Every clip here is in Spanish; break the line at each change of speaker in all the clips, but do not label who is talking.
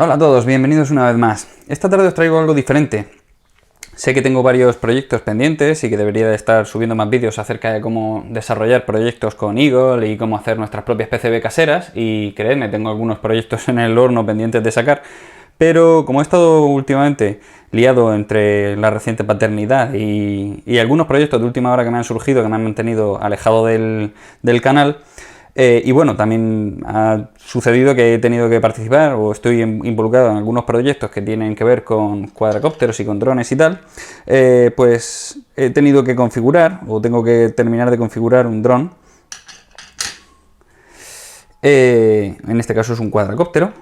Hola a todos, bienvenidos una vez más. Esta tarde os traigo algo diferente. Sé que tengo varios proyectos pendientes y que debería de estar subiendo más vídeos acerca de cómo desarrollar proyectos con Eagle y cómo hacer nuestras propias PCB caseras, y creedme, tengo algunos proyectos en el horno pendientes de sacar, pero como he estado últimamente liado entre la reciente paternidad y algunos proyectos de última hora que me han surgido, que me han mantenido alejado del canal, y bueno, también ha sucedido que he tenido que participar o estoy involucrado en algunos proyectos que tienen que ver con cuadracópteros y con drones y tal, pues he tenido que configurar, o tengo que terminar de configurar un dron. En este caso es un cuadracóptero.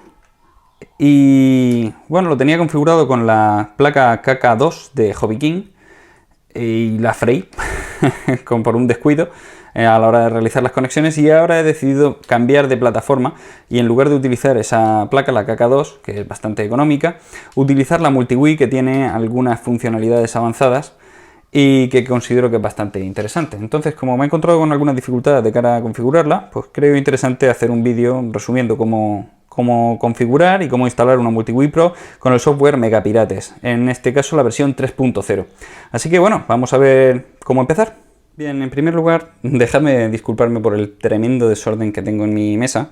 Y bueno, lo tenía configurado con la placa KK2 de Hobby King y la freí por un descuido a la hora de realizar las conexiones, y ahora he decidido cambiar de plataforma y en lugar de utilizar esa placa, la KK2, que es bastante económica, utilizar la MultiWii, que tiene algunas funcionalidades avanzadas y que considero que es bastante interesante. Entonces, como me he encontrado con algunas dificultades de cara a configurarla, pues creo interesante hacer un vídeo resumiendo cómo configurar y cómo instalar una MultiWii Pro con el software Megapirates, en este caso la versión 3.0. Así que bueno, vamos a ver cómo empezar. Bien, en primer lugar, dejadme disculparme por el tremendo desorden que tengo en mi mesa.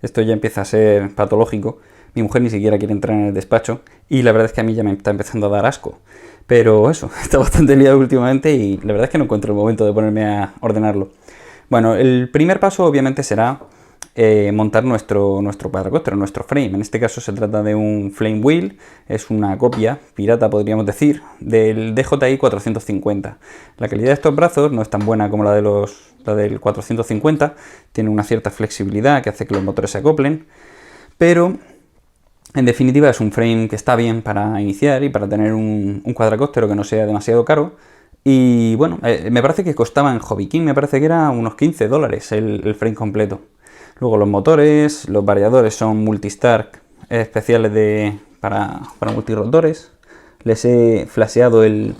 Esto ya empieza a ser patológico. Mi mujer ni siquiera quiere entrar en el despacho y la verdad es que a mí ya me está empezando a dar asco. Pero eso, está bastante liado últimamente y la verdad es que no encuentro el momento de ponerme a ordenarlo. Bueno, el primer paso obviamente será montar nuestro cuadracóptero, nuestro frame. En este caso se trata de un Flame Wheel, es una copia pirata, podríamos decir, del DJI 450. La calidad de estos brazos no es tan buena como la del 450, tiene una cierta flexibilidad que hace que los motores se acoplen, pero en definitiva es un frame que está bien para iniciar y para tener un cuadracóptero que no sea demasiado caro. Y bueno, me parece que costaba en Hobby King, me parece que era unos $15 el frame completo. Luego los motores, los variadores son Multistark especiales para multirotores. Les he flasheado el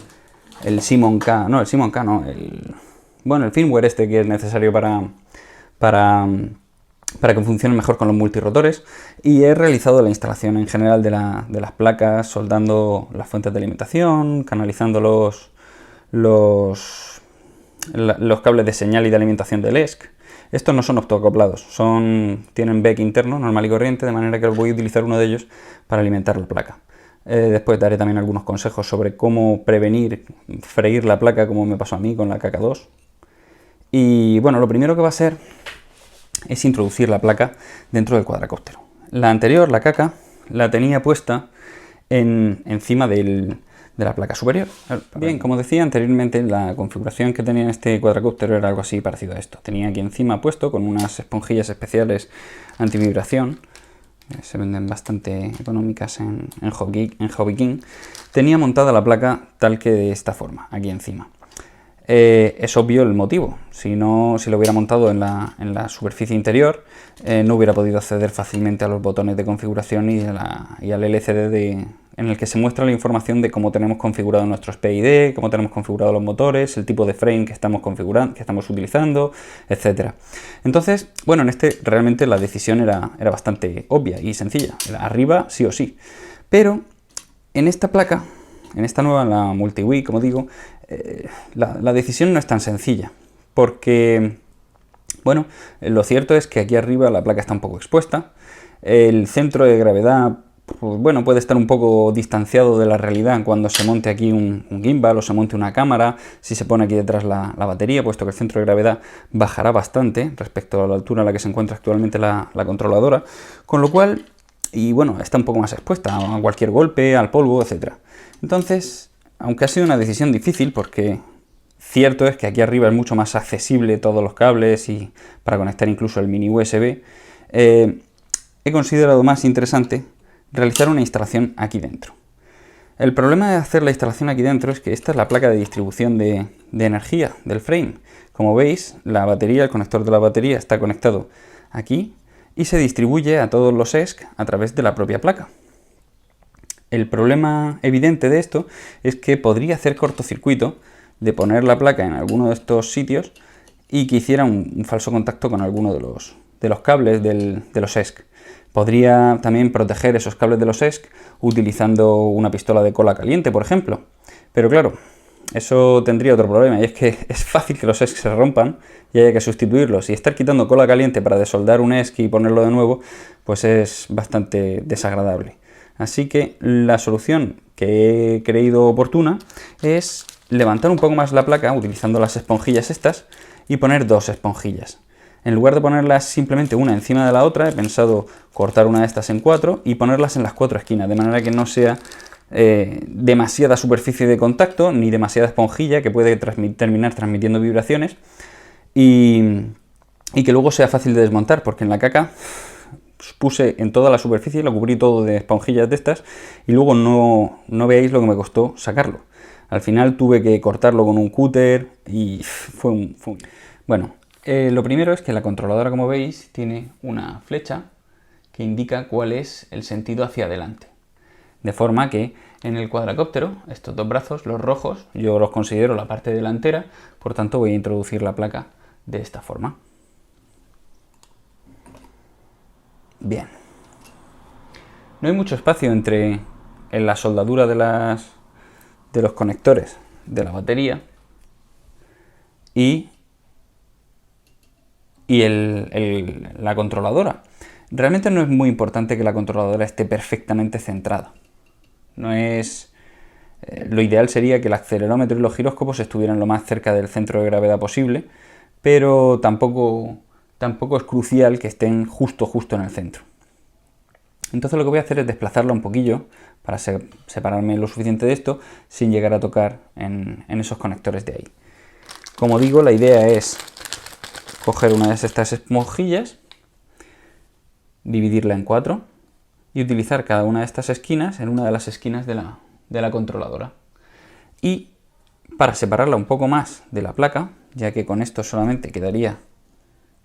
Simon K, no, el Simon K no, el firmware este que es necesario para que funcionen mejor con los multirotores, y he realizado la instalación en general de las placas, soldando las fuentes de alimentación, canalizando los cables de señal y de alimentación del ESC. Estos no son optoacoplados, tienen BEC interno, normal y corriente, de manera que voy a utilizar uno de ellos para alimentar la placa. Después daré también algunos consejos sobre cómo prevenir freír la placa, como me pasó a mí con la KK2. Y bueno, lo primero que va a hacer es introducir la placa dentro del cuadracóptero. La anterior, la KK, la tenía puesta encima de la placa superior. Bien, como decía anteriormente, la configuración que tenía en este cuadracóptero era algo así parecido a esto. Tenía aquí encima puesto con unas esponjillas especiales antivibración, se venden bastante económicas en Hobby King. Tenía montada la placa tal que de esta forma, aquí encima. Es obvio el motivo. Si lo hubiera montado en la superficie interior, no hubiera podido acceder fácilmente a los botones de configuración y al LCD en el que se muestra la información de cómo tenemos configurado nuestros PID, cómo tenemos configurados los motores, el tipo de frame que estamos configurando, que estamos utilizando, etc. Entonces, bueno, realmente la decisión era bastante obvia y sencilla. Era arriba sí o sí. Pero en esta placa, en esta nueva, la MultiWii, como digo, la decisión no es tan sencilla, porque, bueno, lo cierto es que aquí arriba la placa está un poco expuesta, el centro de gravedad, pues, bueno, puede estar un poco distanciado de la realidad cuando se monte aquí un gimbal o se monte una cámara, si se pone aquí detrás la batería, puesto que el centro de gravedad bajará bastante respecto a la altura a la que se encuentra actualmente la controladora, con lo cual, y bueno, está un poco más expuesta a cualquier golpe, al polvo, etc. Entonces, aunque ha sido una decisión difícil, porque cierto es que aquí arriba es mucho más accesible todos los cables y para conectar incluso el mini USB, he considerado más interesante realizar una instalación aquí dentro. El problema de hacer la instalación aquí dentro es que esta es la placa de distribución de energía del frame. Como veis, la batería, el conector de la batería está conectado aquí y se distribuye a todos los ESC a través de la propia placa. El problema evidente de esto es que podría hacer cortocircuito de poner la placa en alguno de estos sitios y que hiciera un falso contacto con alguno de los cables de los ESC. Podría también proteger esos cables de los ESC utilizando una pistola de cola caliente, por ejemplo. Pero claro, eso tendría otro problema, y es que es fácil que los ESC se rompan y haya que sustituirlos. Y estar quitando cola caliente para desoldar un ESC y ponerlo de nuevo, pues es bastante desagradable. Así que la solución que he creído oportuna es levantar un poco más la placa utilizando las esponjillas estas y poner dos esponjillas. En lugar de ponerlas simplemente una encima de la otra, he pensado cortar una de estas en cuatro y ponerlas en las cuatro esquinas, de manera que no sea demasiada superficie de contacto ni demasiada esponjilla que puede terminar transmitiendo vibraciones y que luego sea fácil de desmontar, porque en la caca puse en toda la superficie, lo cubrí todo de esponjillas de estas y luego no veáis lo que me costó sacarlo. Al final tuve que cortarlo con un cúter y fue un... Bueno, lo primero es que la controladora, como veis, tiene una flecha que indica cuál es el sentido hacia adelante. De forma que en el cuadracóptero, estos dos brazos, los rojos, yo los considero la parte delantera, por tanto voy a introducir la placa de esta forma. Bien. No hay mucho espacio en la soldadura de los conectores de la batería y la controladora. Realmente no es muy importante que la controladora esté perfectamente centrada. No es... lo ideal sería que el acelerómetro y los giróscopos estuvieran lo más cerca del centro de gravedad posible, pero tampoco es crucial que estén justo en el centro. Entonces lo que voy a hacer es desplazarla un poquillo para separarme lo suficiente de esto sin llegar a tocar en esos conectores de ahí. Como digo, la idea es coger una de estas esponjillas, dividirla en cuatro y utilizar cada una de estas esquinas en una de las esquinas de la controladora. Y para separarla un poco más de la placa, ya que con esto solamente quedaría,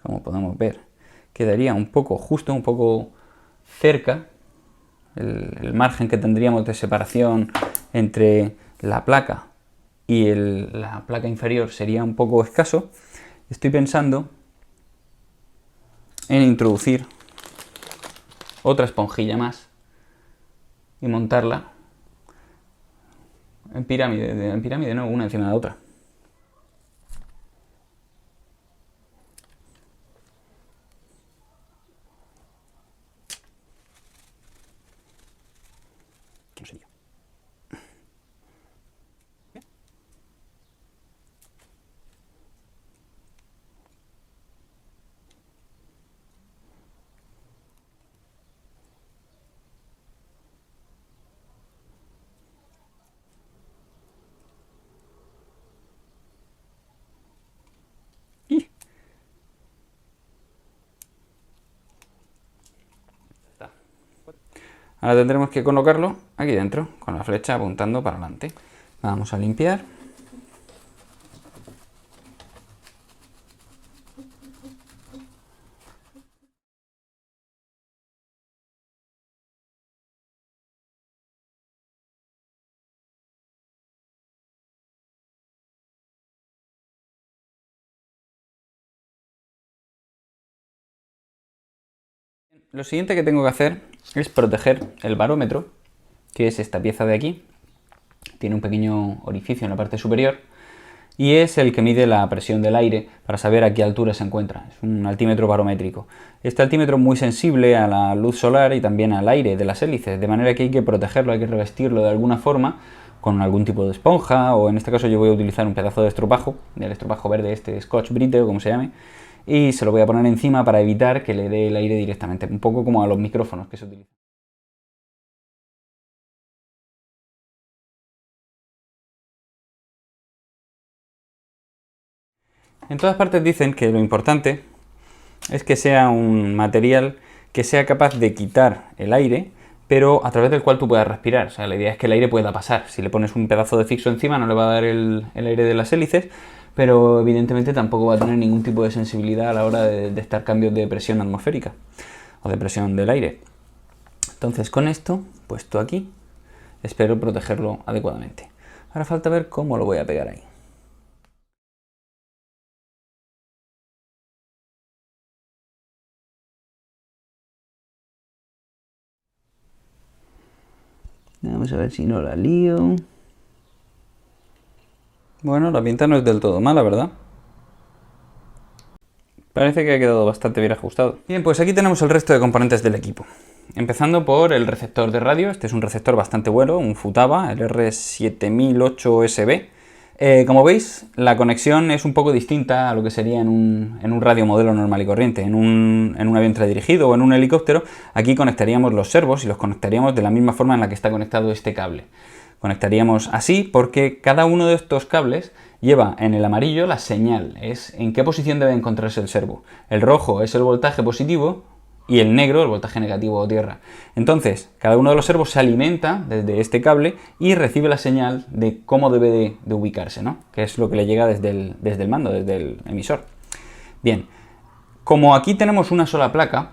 como podemos ver, quedaría un poco cerca, el margen que tendríamos de separación entre la placa y la placa inferior sería un poco escaso. Estoy pensando en introducir otra esponjilla más y montarla en pirámide no, una encima de la otra. ¿Qué sería? Ahora tendremos que colocarlo aquí dentro, con la flecha apuntando para adelante. Vamos a limpiar. Lo siguiente que tengo que hacer es proteger el barómetro, que es esta pieza de aquí. Tiene un pequeño orificio en la parte superior y es el que mide la presión del aire para saber a qué altura se encuentra. Es un altímetro barométrico. Este altímetro es muy sensible a la luz solar y también al aire de las hélices, de manera que hay que protegerlo, hay que revestirlo de alguna forma con algún tipo de esponja, o en este caso yo voy a utilizar un pedazo de estropajo, del estropajo verde, este Scotch Brite o como se llame, y se lo voy a poner encima para evitar que le dé el aire directamente, un poco como a los micrófonos que se utilizan. En todas partes dicen que lo importante es que sea un material que sea capaz de quitar el aire, pero a través del cual tú puedas respirar. O sea, la idea es que el aire pueda pasar. Si le pones un pedazo de fixo encima no le va a dar el aire de las hélices, pero evidentemente tampoco va a tener ningún tipo de sensibilidad a la hora de estar cambios de presión atmosférica o de presión del aire. Entonces con esto, puesto aquí, espero protegerlo adecuadamente. Ahora falta ver cómo lo voy a pegar ahí. Vamos a ver si no la lío. Bueno, la pinta no es del todo mala, ¿verdad? Parece que ha quedado bastante bien ajustado. Bien, pues aquí tenemos el resto de componentes del equipo. Empezando por el receptor de radio. Este es un receptor bastante bueno, un Futaba, el R7008SB. Como veis, la conexión es un poco distinta a lo que sería en un radio modelo normal y corriente. En un avión teledirigido o en un helicóptero, aquí conectaríamos los servos y los conectaríamos de la misma forma en la que está conectado este cable. Conectaríamos así porque cada uno de estos cables lleva en el amarillo la señal, es en qué posición debe encontrarse el servo. El rojo es el voltaje positivo y el negro el voltaje negativo o tierra. Entonces, cada uno de los servos se alimenta desde este cable y recibe la señal de cómo debe de ubicarse, ¿no? Que es lo que le llega desde el mando, desde el emisor. Bien, como aquí tenemos una sola placa,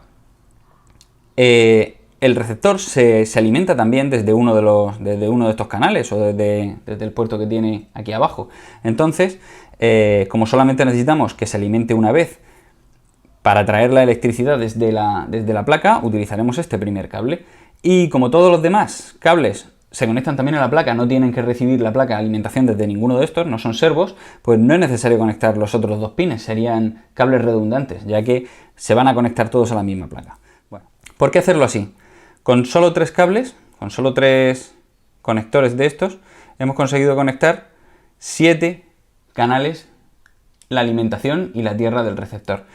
el receptor se alimenta también desde uno de estos canales o desde el puerto que tiene aquí abajo. Entonces, como solamente necesitamos que se alimente una vez para traer la electricidad desde la placa, utilizaremos este primer cable. Y como todos los demás cables se conectan también a la placa, no tienen que recibir la placa alimentación desde ninguno de estos, no son servos, pues no es necesario conectar los otros dos pines, serían cables redundantes, ya que se van a conectar todos a la misma placa. Bueno, ¿por qué hacerlo así? Con solo 3 cables, con solo 3 conectores de estos, hemos conseguido conectar 7 canales, la alimentación y la tierra del receptor.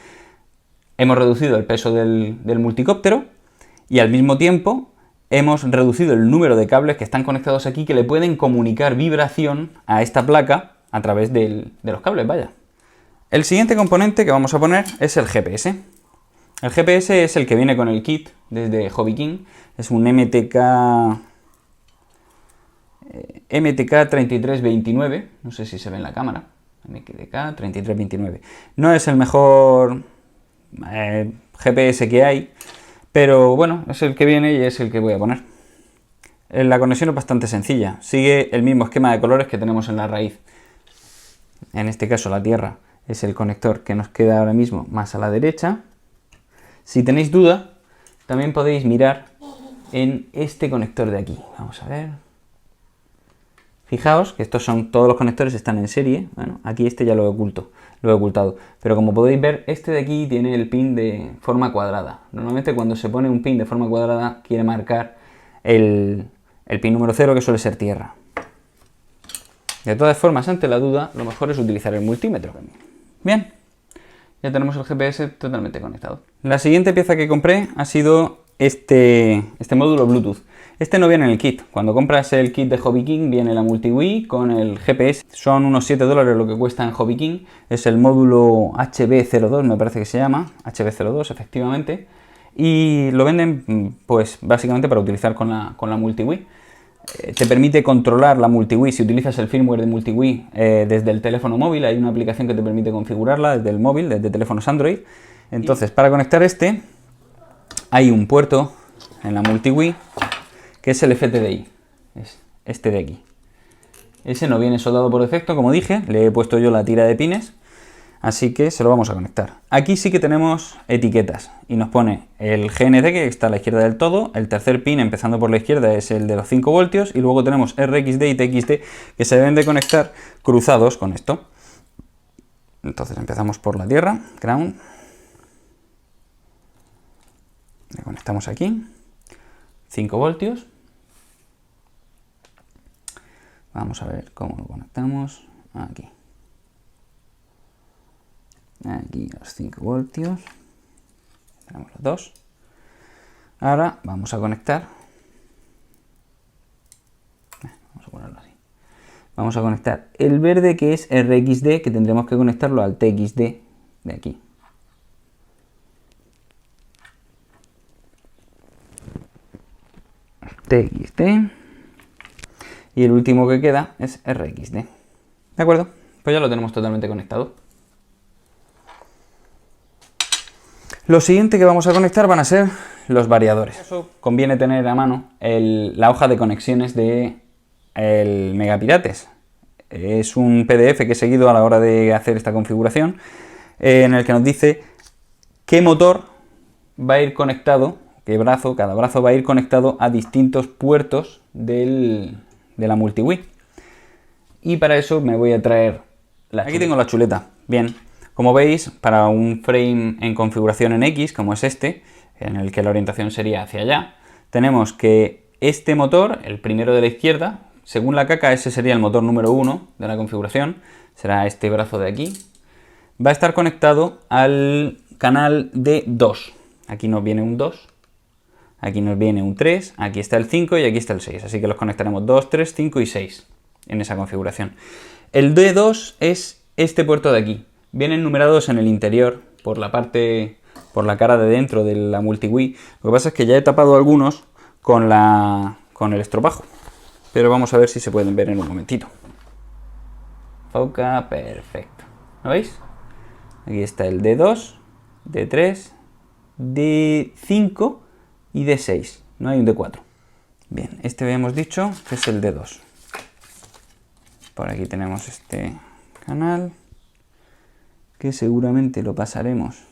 Hemos reducido el peso del multicóptero y al mismo tiempo hemos reducido el número de cables que están conectados aquí que le pueden comunicar vibración a esta placa a través de los cables, vaya. El siguiente componente que vamos a poner es el GPS. El GPS es el que viene con el kit desde Hobby King, es un MTK 3329, no sé si se ve en la cámara, MTK 3329. No es el mejor GPS que hay, pero bueno, es el que viene y es el que voy a poner. La conexión es bastante sencilla, sigue el mismo esquema de colores que tenemos en la raíz. En este caso la tierra es el conector que nos queda ahora mismo más a la derecha. Si tenéis duda, también podéis mirar en este conector de aquí. Vamos a ver. Fijaos que estos son todos los conectores, están en serie. Bueno, aquí este ya lo he ocultado. Pero como podéis ver, este de aquí tiene el pin de forma cuadrada. Normalmente cuando se pone un pin de forma cuadrada quiere marcar el pin número 0, que suele ser tierra. De todas formas, ante la duda, lo mejor es utilizar el multímetro. Bien, ya tenemos el GPS totalmente conectado. La siguiente pieza que compré ha sido este módulo Bluetooth. Este no viene en el kit. Cuando compras el kit de Hobby King viene la multi-Wii con el GPS. Son unos $7 lo que cuesta en Hobby King. Es el módulo HB02, me parece que se llama. HB02, efectivamente. Y lo venden, pues, básicamente para utilizar con la multi-Wii. Te permite controlar la multi-Wii. Si utilizas el firmware de multi-Wii desde el teléfono móvil, hay una aplicación que te permite configurarla desde el móvil, desde teléfonos Android. Entonces, para conectar hay un puerto en la multi-Wii que es el FTDI, es este de aquí. Ese no viene soldado por defecto, como dije, le he puesto yo la tira de pines, así que se lo vamos a conectar. Aquí sí que tenemos etiquetas y nos pone el GND, que está a la izquierda del todo, el tercer pin empezando por la izquierda es el de los 5 voltios y luego tenemos RXD y TXD que se deben de conectar cruzados con esto. Entonces empezamos por la tierra, ground, le conectamos aquí, 5 voltios. Vamos a ver cómo lo conectamos. Aquí. Aquí los 5 voltios. Tenemos los dos. Ahora vamos a conectar. Vamos a ponerlo así. Vamos a conectar el verde, que es RXD, que tendremos que conectarlo al TXD de aquí. TXD. Y el último que queda es RXD. ¿De acuerdo? Pues ya lo tenemos totalmente conectado. Lo siguiente que vamos a conectar van a ser los variadores. Eso conviene tener a mano la hoja de conexiones de el Megapirates. Es un PDF que he seguido a la hora de hacer esta configuración, en el que nos dice qué motor va a ir conectado, cada brazo va a ir conectado a distintos puertos de la MultiWii. Y para eso me voy a traer Aquí tengo la chuleta. Bien, como veis, para un frame en configuración en X, como es este, en el que la orientación sería hacia allá, tenemos que este motor, el primero de la izquierda, según la caca, ese sería el motor número 1 de la configuración, será este brazo de aquí, va a estar conectado al canal de 2. Aquí nos viene un 2, aquí nos viene un 3, aquí está el 5 y aquí está el 6, así que los conectaremos 2, 3, 5 y 6 en esa configuración. El D2 es este puerto de aquí. Vienen numerados en el interior, por la cara de dentro de la MultiWii. Lo que pasa es que ya he tapado algunos con el estropajo. Pero vamos a ver si se pueden ver en un momentito. Foca, perfecto. ¿Lo veis? Aquí está el D2, D3, D5 y D6. No hay un D4. Bien, este habíamos dicho que es el D2. Por aquí tenemos este canal, que seguramente lo pasaremos.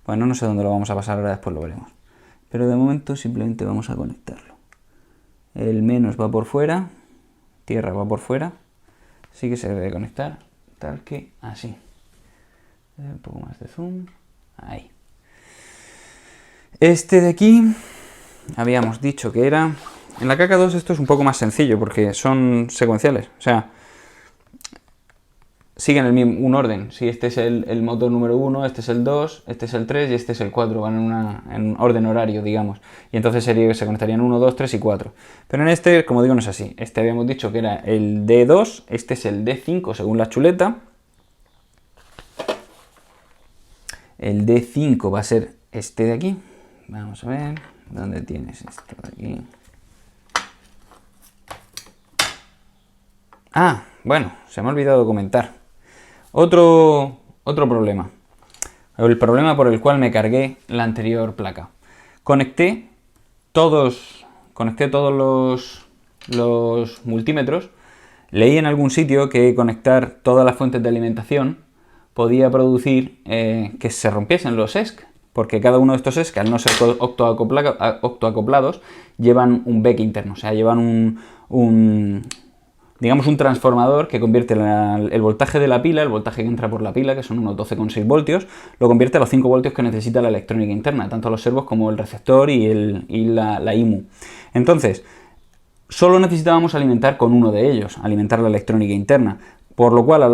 Bueno, no sé dónde lo vamos a pasar, ahora después lo veremos. Pero de momento simplemente vamos a conectarlo. El menos va por fuera, tierra va por fuera, así que se debe conectar tal que así. Un poco más de zoom, ahí. Este de aquí, habíamos dicho que era... En la KK2 esto es un poco más sencillo porque son secuenciales, o sea, siguen un orden. Si este es el motor número 1, este es el 2, este es el 3 y este es el 4, van en orden horario, digamos. Y entonces se conectarían 1, 2, 3 y 4. Pero en este, como digo, no es así. Este habíamos dicho que era el D2, este es el D5 según la chuleta. El D5 va a ser este de aquí. Vamos a ver, ¿dónde tienes esto de aquí? Ah, bueno, se me ha olvidado comentar. Otro problema. El problema por el cual me cargué la anterior placa. Conecté todos los multímetros. Leí en algún sitio que conectar todas las fuentes de alimentación podía producir que se rompiesen los ESC. Porque cada uno de estos ESC, al no ser octoacoplados, llevan un BEC interno. O sea, llevan digamos un transformador que convierte el voltaje de la pila, el voltaje que entra por la pila, que son unos 12,6 voltios, lo convierte a los 5 voltios que necesita la electrónica interna, tanto los servos como el receptor y la IMU. Entonces, solo necesitábamos alimentar con uno de ellos, alimentar la electrónica interna, por lo cual a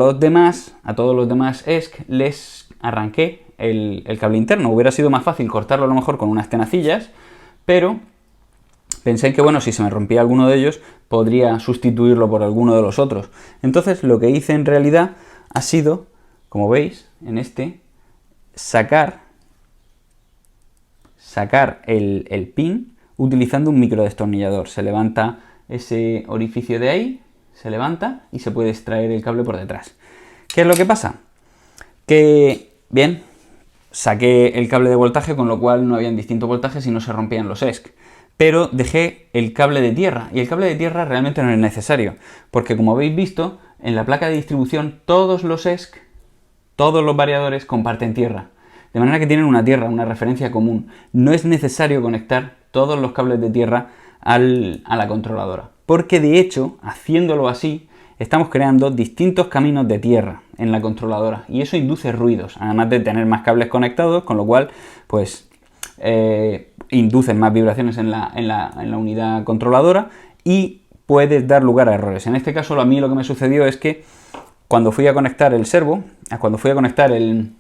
todos los demás ESC les arranqué el cable interno. Hubiera sido más fácil cortarlo a lo mejor con unas tenacillas, pero pensé en que, bueno, si se me rompía alguno de ellos, podría sustituirlo por alguno de los otros. Entonces, lo que hice en realidad ha sido, como veis, en este, sacar el pin utilizando un microdestornillador. Se levanta ese orificio de ahí, se levanta y se puede extraer el cable por detrás. ¿Qué es lo que pasa? Que, bien, saqué el cable de voltaje, con lo cual no habían distintos voltajes y no se rompían los ESC. Pero dejé el cable de tierra, y el cable de tierra realmente no es necesario, porque como habéis visto, en la placa de distribución todos los ESC, todos los variadores comparten tierra, de manera que tienen una tierra, una referencia común. No es necesario conectar todos los cables de tierra a la controladora, porque de hecho, haciéndolo así, estamos creando distintos caminos de tierra en la controladora, y eso induce ruidos, además de tener más cables conectados, con lo cual, pues... inducen más vibraciones en la unidad controladora y puedes dar lugar a errores. En este caso, a mí lo que me sucedió es que cuando fui a conectar el servo, cuando fui a conectar el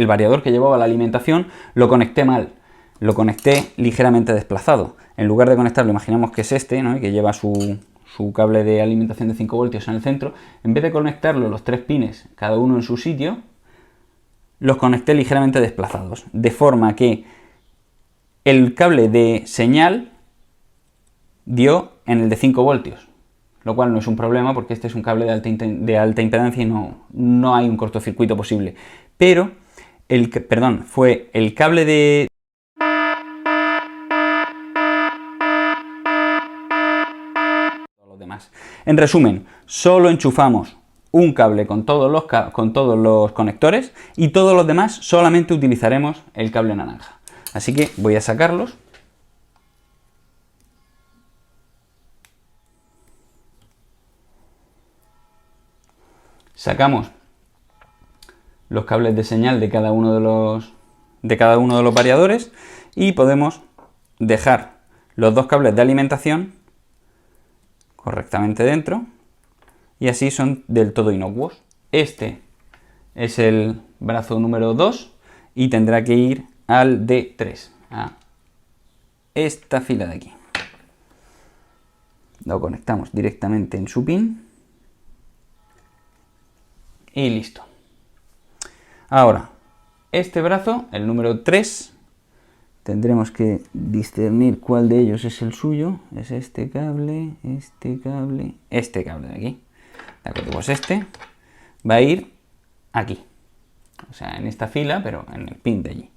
variador que llevaba la alimentación, lo conecté mal. Lo conecté ligeramente desplazado. En lugar de conectarlo, imaginamos que es este, ¿no? Que lleva su cable de alimentación de 5 voltios en el centro, en vez de conectarlo los 3 pines, cada uno en su sitio, los conecté ligeramente desplazados, de forma que el cable de señal dio en el de 5 voltios, lo cual no es un problema porque este es un cable de alta impedancia y no hay un cortocircuito posible. Pero, fue el cable de... los demás. En resumen, solo enchufamos un cable con todos los conectores y todos los demás solamente utilizaremos el cable naranja. Así que voy a sacarlos. Sacamos los cables de señal de cada uno de los variadores y podemos dejar los dos cables de alimentación correctamente dentro y así son del todo inocuos. Este es el brazo número 2 y tendrá que ir al D3, a esta fila de aquí. Lo conectamos directamente en su pin y listo. Ahora, este brazo, el número 3, tendremos que discernir cuál de ellos es el suyo. Es este cable de aquí. De acuerdo, pues este va a ir aquí. O sea, en esta fila, pero en el pin de allí.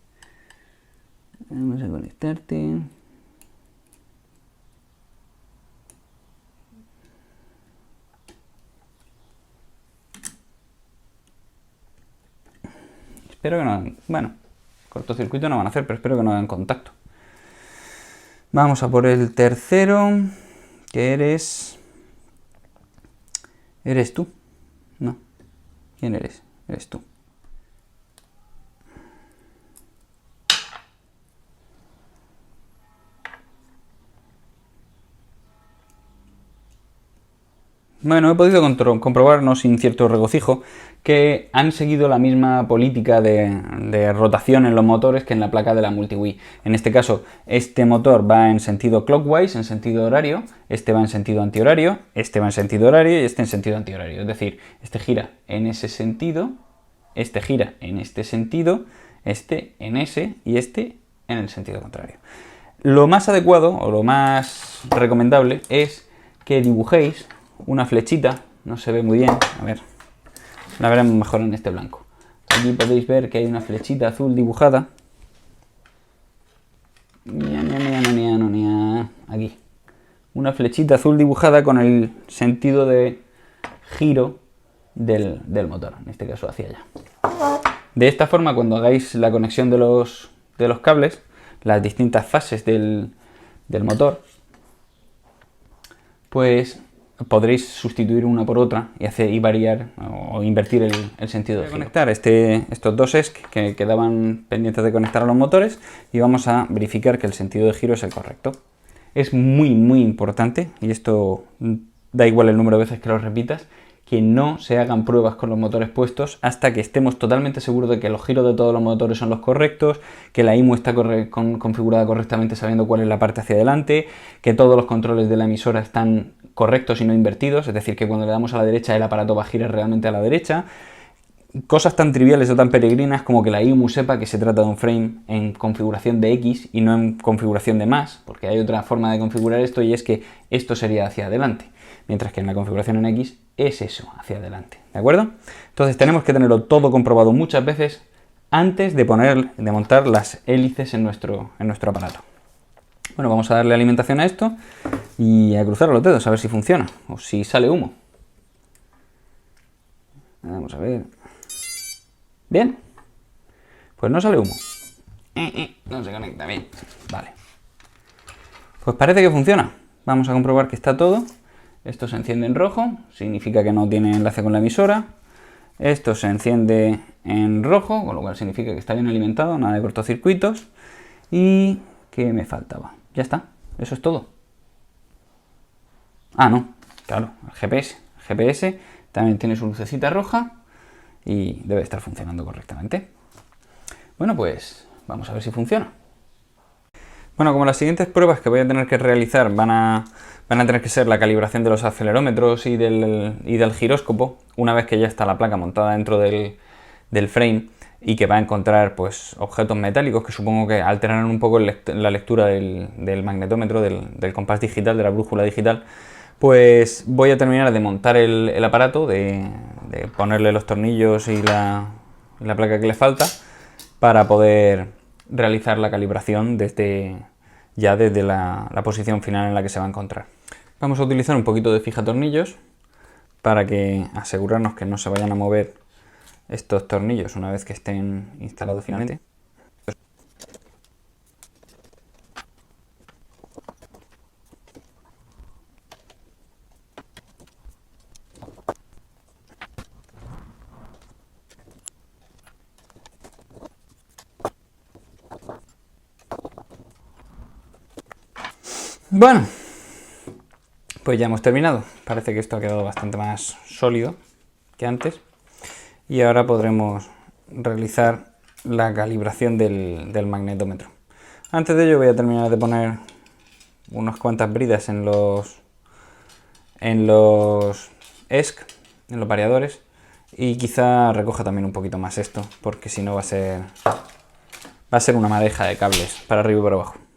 Vamos a conectarte. Espero que no... Bueno, cortocircuito no van a hacer, pero espero que no hagan contacto. Vamos a por el tercero, que eres... ¿Eres tú? No. ¿Quién eres? Eres tú. Bueno, he podido comprobar, no sin cierto regocijo, que han seguido la misma política de rotación en los motores que en la placa de la MultiWii. En este caso, este motor va en sentido clockwise, en sentido horario, este va en sentido antihorario, este va en sentido horario y este en sentido antihorario. Es decir, este gira en ese sentido, este gira en este sentido, este en ese y este en el sentido contrario. Lo más adecuado o lo más recomendable es que dibujéis una flechita, no se ve muy bien, a ver, la veremos mejor en este blanco. Aquí podéis ver que hay una flechita azul dibujada. Aquí. Una flechita azul dibujada con el sentido de giro del motor, en este caso hacia allá. De esta forma, cuando hagáis la conexión de los cables, las distintas fases del motor, pues podréis sustituir una por otra y variar o invertir el sentido de giro. Voy a conectar estos dos ESC que quedaban pendientes de conectar a los motores y vamos a verificar que el sentido de giro es el correcto. Es muy importante, y esto da igual el número de veces que lo repitas, que no se hagan pruebas con los motores puestos hasta que estemos totalmente seguros de que los giros de todos los motores son los correctos, que la IMU está configurada correctamente sabiendo cuál es la parte hacia adelante, que todos los controles de la emisora están correctos y no invertidos, es decir, que cuando le damos a la derecha el aparato va a girar realmente a la derecha. Cosas tan triviales o tan peregrinas como que la IMU sepa que se trata de un frame en configuración de X y no en configuración de más, porque hay otra forma de configurar esto y es que esto sería hacia adelante, mientras que en la configuración en X es eso, hacia adelante, ¿de acuerdo? Entonces tenemos que tenerlo todo comprobado muchas veces antes de montar las hélices en nuestro aparato. Bueno, vamos a darle alimentación a esto y a cruzar los dedos a ver si funciona o si sale humo. Vamos a ver. Bien, pues no sale humo. No se conecta bien. Vale. Pues parece que funciona. Vamos a comprobar que está todo. Esto se enciende en rojo, significa que no tiene enlace con la emisora. Esto se enciende en rojo, con lo cual significa que está bien alimentado, nada de cortocircuitos. ¿Y qué me faltaba? Ya está, eso es todo. Ah, no, claro, el GPS. El GPS también tiene su lucecita roja y debe estar funcionando correctamente. Bueno, pues vamos a ver si funciona. Bueno, como las siguientes pruebas que voy a tener que realizar van a tener que ser la calibración de los acelerómetros y del giróscopo, una vez que ya está la placa montada dentro del frame y que va a encontrar pues objetos metálicos que supongo que alterarán un poco la lectura del magnetómetro, del compás digital, de la brújula digital. Pues voy a terminar de montar el aparato, de ponerle los tornillos y la placa que le falta para poder realizar la calibración desde la posición final en la que se va a encontrar. Vamos a utilizar un poquito de fijatornillos para asegurarnos que no se vayan a mover estos tornillos una vez que estén instalados finalmente. Bueno, pues ya hemos terminado. Parece que esto ha quedado bastante más sólido que antes. Y ahora podremos realizar la calibración del magnetómetro. Antes de ello voy a terminar de poner unas cuantas bridas en los ESC, en los variadores, y quizá recoja también un poquito más esto, porque si no va a ser una madeja de cables para arriba y para abajo.